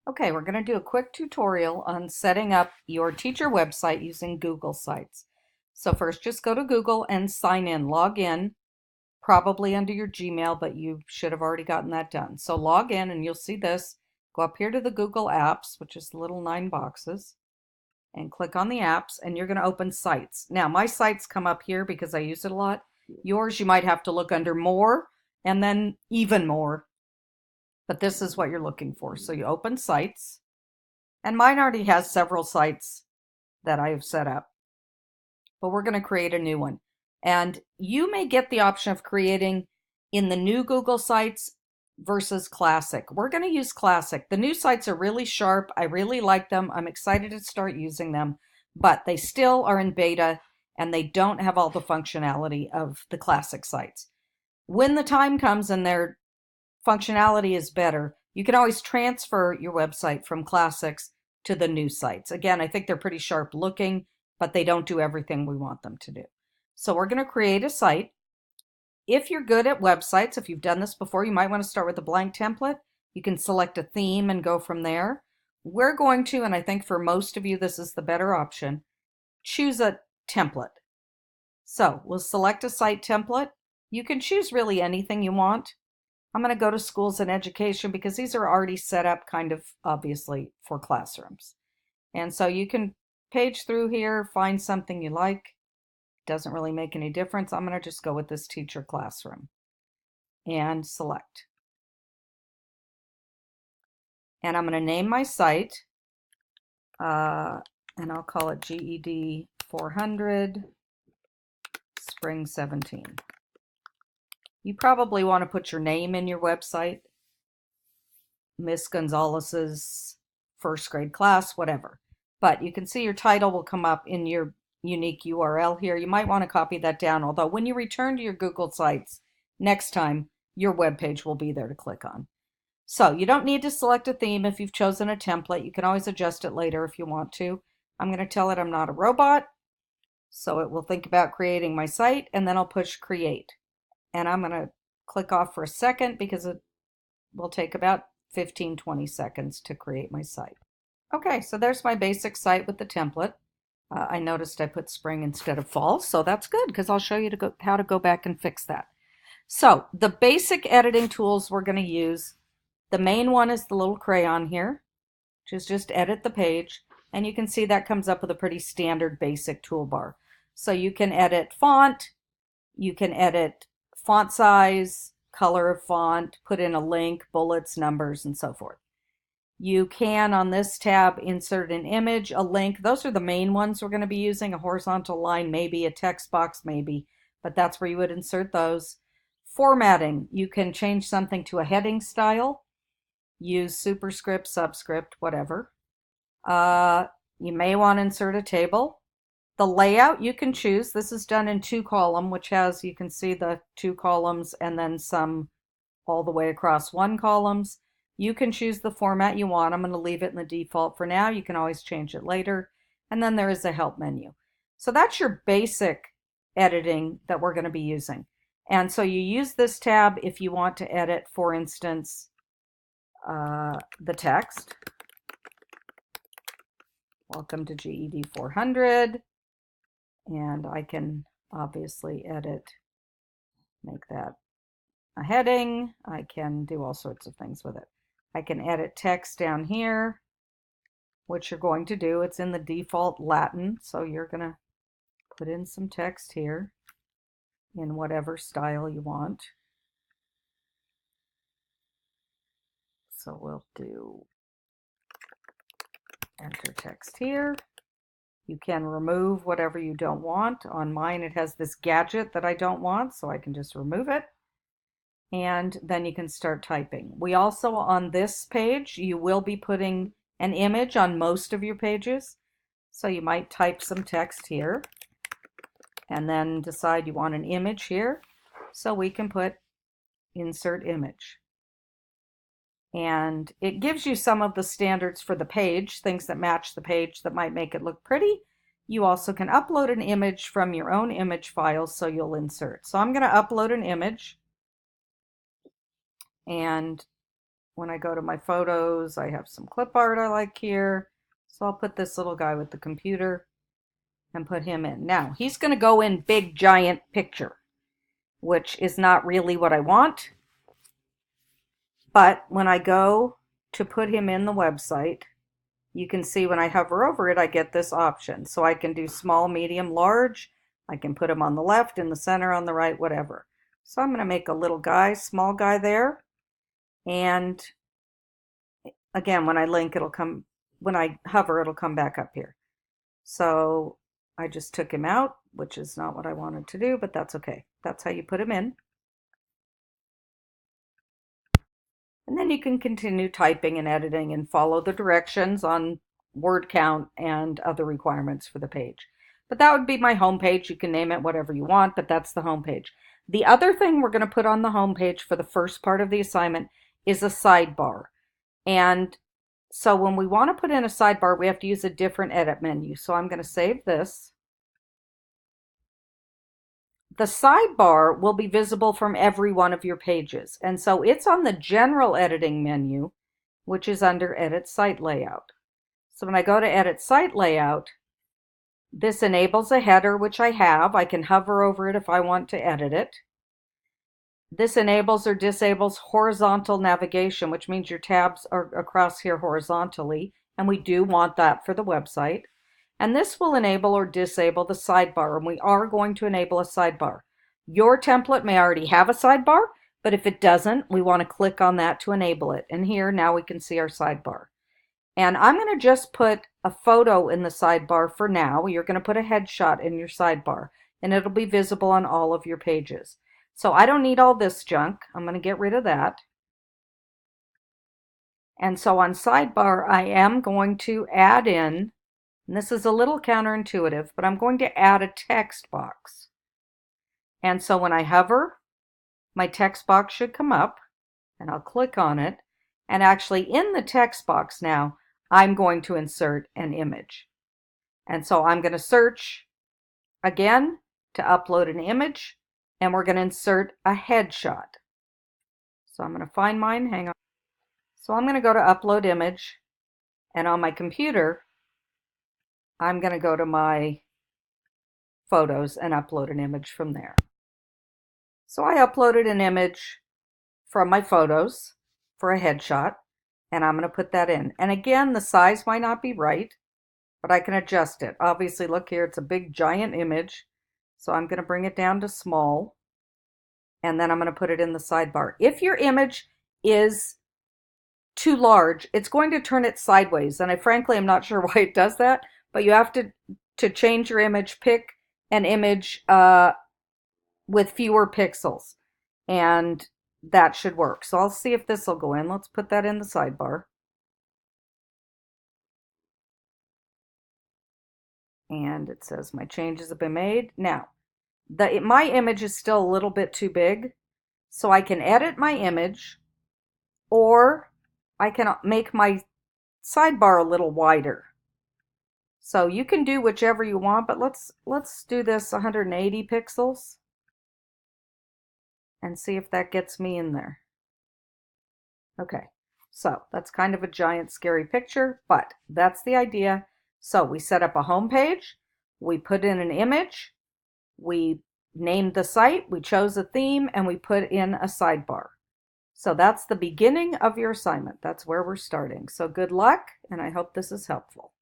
Okay, we're going to do a quick tutorial on setting up your teacher website using Google Sites. So first, just go to Google and sign in, log in, probably under your Gmail, but you should have already gotten that done. So log in and you'll see this. Go up here to the Google Apps, which is the little 9 boxes, and click on the apps, and you're going to open Sites. Now, my sites come up here because I use it a lot. Yours, you might have to look under More and then Even More, but this is what you're looking for. So you open Sites, and mine already has several sites that I have set up, but we're going to create a new one. And you may get the option of creating in the new Google Sites versus Classic. We're going to use Classic. The new sites are really sharp. I really like them. I'm excited to start using them, but they still are in beta and they don't have all the functionality of the Classic sites. When the time comes and their functionality is better, you can always transfer your website from Classics to the new sites. Again, I think they're pretty sharp looking, but they don't do everything we want them to do. So we're going to create a site. If you're good at websites, if you've done this before, you might want to start with a blank template. You can select a theme and go from there. We're going to, and I think for most of you this is the better option, choose a template. So we'll select a site template. You can choose really anything you want. I'm going to go to schools and education because these are already set up kind of obviously for classrooms. And so you can page through here, find something you like. Doesn't really make any difference. I'm going to just go with this teacher classroom and select. And I'm going to name my site and I'll call it GED 400 Spring 17. You probably want to put your name in your website, Miss Gonzalez's first grade class, whatever. But you can see your title will come up in your unique URL here. You might want to copy that down, although when you return to your Google Sites next time, your web page will be there to click on. So you don't need to select a theme if you've chosen a template. You can always adjust it later if you want to. I'm going to tell it I'm not a robot, so it will think about creating my site, and then I'll push create. And I'm going to click off for a second because it will take about 15-20 seconds to create my site. Okay, so there's my basic site with the template. I noticed I put spring instead of fall, so that's good because I'll show you how to go back and fix that. So the basic editing tools we're going to use, the main one is the little crayon here, which is just edit the page, and you can see that comes up with a pretty standard basic toolbar. So you can edit font, you can edit font size, color of font, put in a link, bullets, numbers, and so forth. You can, on this tab, insert an image, a link. Those are the main ones we're going to be using. A horizontal line, maybe, a text box, maybe, but that's where you would insert those. Formatting, you can change something to a heading style, use superscript, subscript, whatever. You may want to insert a table. The layout you can choose. This is done in 2-column, which has, you can see the 2 columns and then some all the way across 1 columns. You can choose the format you want. I'm going to leave it in the default for now. You can always change it later. And then there is a help menu. So that's your basic editing that we're going to be using. And so you use this tab if you want to edit, for instance, the text. Welcome to GED 400. And I can obviously edit, make that a heading. I can do all sorts of things with it. I can edit text down here, which you're going to do. It's in the default Latin, so you're going to put in some text here in whatever style you want. So we'll do enter text here. You can remove whatever you don't want. On mine, it has this gadget that I don't want, so I can just remove it. And then you can start typing. We also, on this page, you will be putting an image on most of your pages. So you might type some text here and then decide you want an image here. So we can put insert image. And it gives you some of the standards for the page, things that match the page that might make it look pretty. You also can upload an image from your own image files, so you'll insert. So I'm going to upload an image. And when I go to my photos, I have some clip art I like here. So I'll put this little guy with the computer and put him in. Now, he's going to go in big, giant picture, which is not really what I want. But when I go to put him in the website, you can see when I hover over it, I get this option. So I can do small, medium, large. I can put him on the left, in the center, on the right, whatever. So I'm going to make a little guy, small guy there. And again, when I link, it'll come, when I hover, it'll come back up here. So I just took him out, which is not what I wanted to do, but that's okay. That's how you put him in. And then you can continue typing and editing and follow the directions on word count and other requirements for the page. But that would be my home page. You can name it whatever you want, but that's the home page. The other thing we're going to put on the home page for the first part of the assignment is a sidebar. And so when we want to put in a sidebar, we have to use a different edit menu. So I'm going to save this. The sidebar will be visible from every one of your pages. And so it's on the general editing menu, which is under Edit Site Layout. So when I go to Edit Site Layout, this enables a header, which I have. I can hover over it if I want to edit it. This enables or disables horizontal navigation, which means your tabs are across here horizontally, and we do want that for the website. And this will enable or disable the sidebar, and we are going to enable a sidebar. Your template may already have a sidebar, but if it doesn't, we want to click on that to enable it. And here, now we can see our sidebar. And I'm going to just put a photo in the sidebar for now. You're going to put a headshot in your sidebar, and it'll be visible on all of your pages. So I don't need all this junk. I'm going to get rid of that. And so on sidebar, I am going to add in, and this is a little counterintuitive, but I'm going to add a text box. And so when I hover, my text box should come up, and I'll click on it. And actually in the text box now, I'm going to insert an image. And so I'm going to search again to upload an image, and we're going to insert a headshot. So I'm going to find mine, hang on. So I'm going to go to upload image, and on my computer, I'm going to go to my photos and upload an image from there. So I uploaded an image from my photos for a headshot, and I'm going to put that in. And again, the size might not be right, but I can adjust it. Obviously, look here, it's a big giant image. So I'm going to bring it down to small, and then I'm going to put it in the sidebar. If your image is too large, it's going to turn it sideways. And I frankly am not sure why it does that, but you have to change your image, pick an image with fewer pixels, and that should work. So I'll see if this will go in. Let's put that in the sidebar. And it says my changes have been made. Now, my image is still a little bit too big, so I can edit my image, or I can make my sidebar a little wider. So you can do whichever you want, but let's do this 180 pixels and see if that gets me in there. Okay, so that's kind of a giant scary picture, but that's the idea. So we set up a home page, we put in an image, we named the site, we chose a theme, and we put in a sidebar. So that's the beginning of your assignment. That's where we're starting. So good luck, and I hope this is helpful.